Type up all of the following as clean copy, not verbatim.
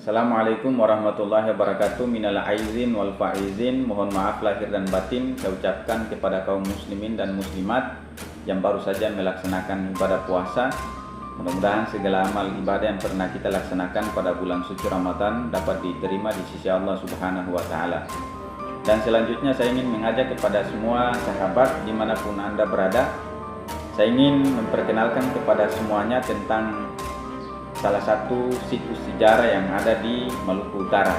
Assalamualaikum warahmatullahi wabarakatuh. Minal aizin wal faizin. Mohon maaf lahir dan batin saya ucapkan kepada kaum muslimin dan muslimat yang baru saja melaksanakan ibadah puasa. Mudah-mudahan segala amal ibadah yang pernah kita laksanakan pada bulan suci Ramadan dapat diterima di sisi Allah Subhanahu wa taala. Dan selanjutnya saya ingin mengajak kepada semua sahabat dimanapun Anda berada. Saya ingin memperkenalkan kepada semuanya tentang salah satu situs sejarah yang ada di Maluku Utara,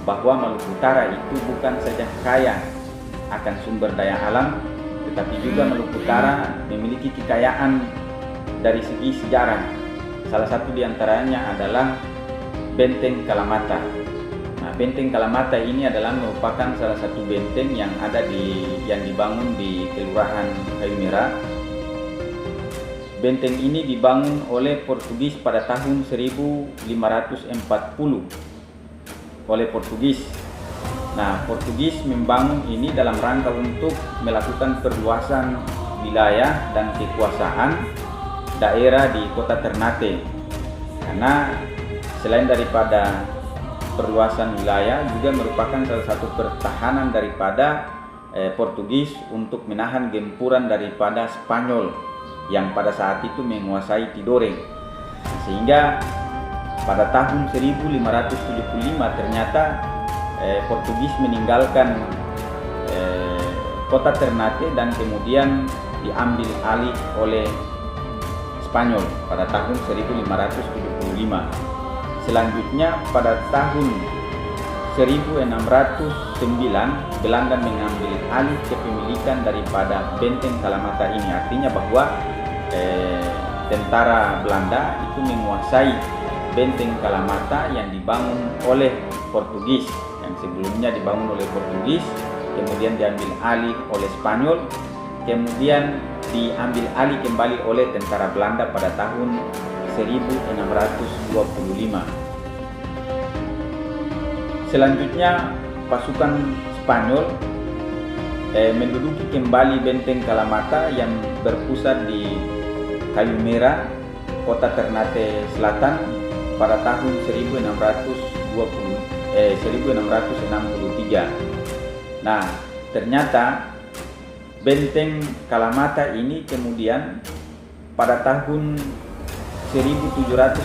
bahwa Maluku Utara itu bukan saja kaya akan sumber daya alam, tetapi juga Maluku Utara memiliki kekayaan dari segi sejarah. Salah satu diantaranya adalah Benteng Kalamata. Nah, Benteng Kalamata ini adalah merupakan salah satu benteng yang dibangun di Kelurahan Kayu Merah. Benteng ini dibangun oleh Portugis pada tahun 1540 oleh Portugis. Nah, Portugis membangun ini dalam rangka untuk melakukan perluasan wilayah dan kekuasaan daerah di kota Ternate. Karena selain daripada perluasan wilayah juga merupakan salah satu pertahanan daripada Portugis untuk menahan gempuran daripada Spanyol yang pada saat itu menguasai Tidore. Sehingga pada tahun 1575 ternyata Portugis meninggalkan kota Ternate dan kemudian diambil alih oleh Spanyol pada tahun 1575. Selanjutnya pada tahun 1609 Belanda mengambil alih kepemilikan daripada Benteng Kalamata ini. Artinya bahwa tentara Belanda itu menguasai Benteng Kalamata yang dibangun oleh Portugis, yang sebelumnya dibangun oleh Portugis, kemudian diambil alih oleh Spanyol, kemudian diambil alih kembali oleh tentara Belanda pada tahun 1625. Selanjutnya pasukan Spanyol menduduki kembali Benteng Kalamata yang berpusat di Kayu Merah, kota Ternate Selatan pada tahun 1663. Nah, ternyata Benteng Kalamata ini kemudian pada tahun 1798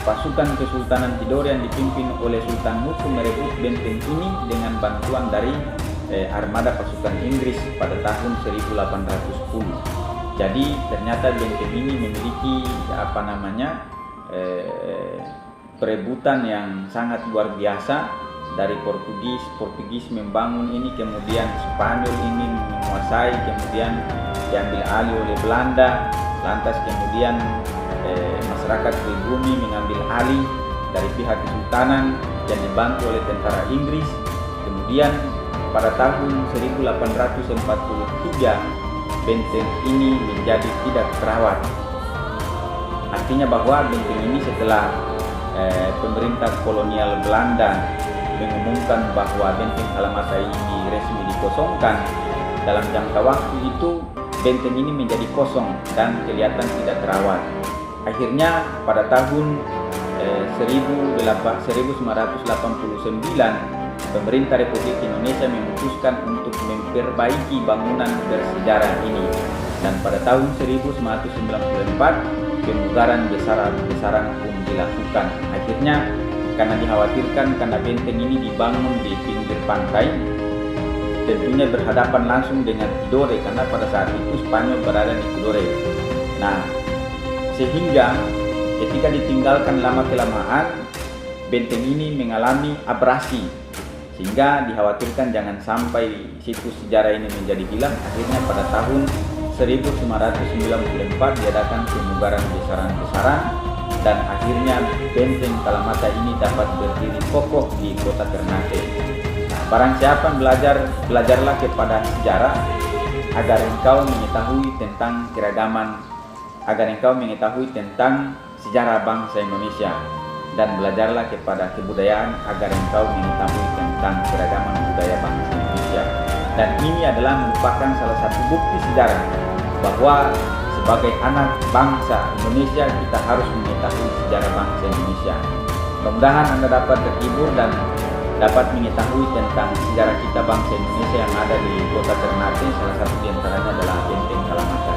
pasukan Kesultanan Tidore yang dipimpin oleh Sultan Mutu merebut benteng ini dengan bantuan dari armada pasukan Inggris pada tahun 1810. Jadi ternyata benteng ini memiliki perebutan yang sangat luar biasa dari Portugis membangun ini, kemudian Spanyol ini menguasai, kemudian diambil alih oleh Belanda, lantas kemudian masyarakat pribumi mengambil alih dari pihak kesultanan yang dibantu oleh tentara Inggris. Kemudian pada tahun 1843 benteng ini menjadi tidak terawat. Artinya bahwa benteng ini setelah pemerintah kolonial Belanda mengumumkan bahwa Benteng Kalamata ini resmi dikosongkan, dalam jangka waktu itu benteng ini menjadi kosong dan kelihatan tidak terawat. Akhirnya pada tahun 1989 pemerintah Republik Indonesia memutuskan untuk memperbaiki bangunan bersejarah ini, dan pada tahun 1994 pemugaran besaran pun dilakukan. Akhirnya karena dikhawatirkan karena benteng ini dibangun di pinggir pantai, tentunya berhadapan langsung dengan Tidore karena pada saat itu Spanyol berada di Tidore. Nah, sehingga ketika ditinggalkan lama-kelamaan benteng ini mengalami abrasi, sehingga dikhawatirkan jangan sampai situs sejarah ini menjadi hilang. Akhirnya pada tahun 1994 diadakan pemugaran besaran dan akhirnya Benteng Kalamata ini dapat berdiri kokoh di kota Ternate. Nah, barang siapa belajarlah kepada sejarah agar engkau mengetahui tentang keragaman, agar engkau mengetahui tentang sejarah bangsa Indonesia, dan belajarlah kepada kebudayaan agar engkau mengetahui tentang keragaman budaya bangsa Indonesia. Dan ini adalah merupakan salah satu bukti sejarah bahwa sebagai anak bangsa Indonesia kita harus mengetahui sejarah bangsa Indonesia. Mudah-mudahan Anda dapat terhibur dan dapat mengetahui tentang sejarah kita bangsa Indonesia yang ada di kota Ternate. Salah satu di antaranya adalah Benteng Kalamata.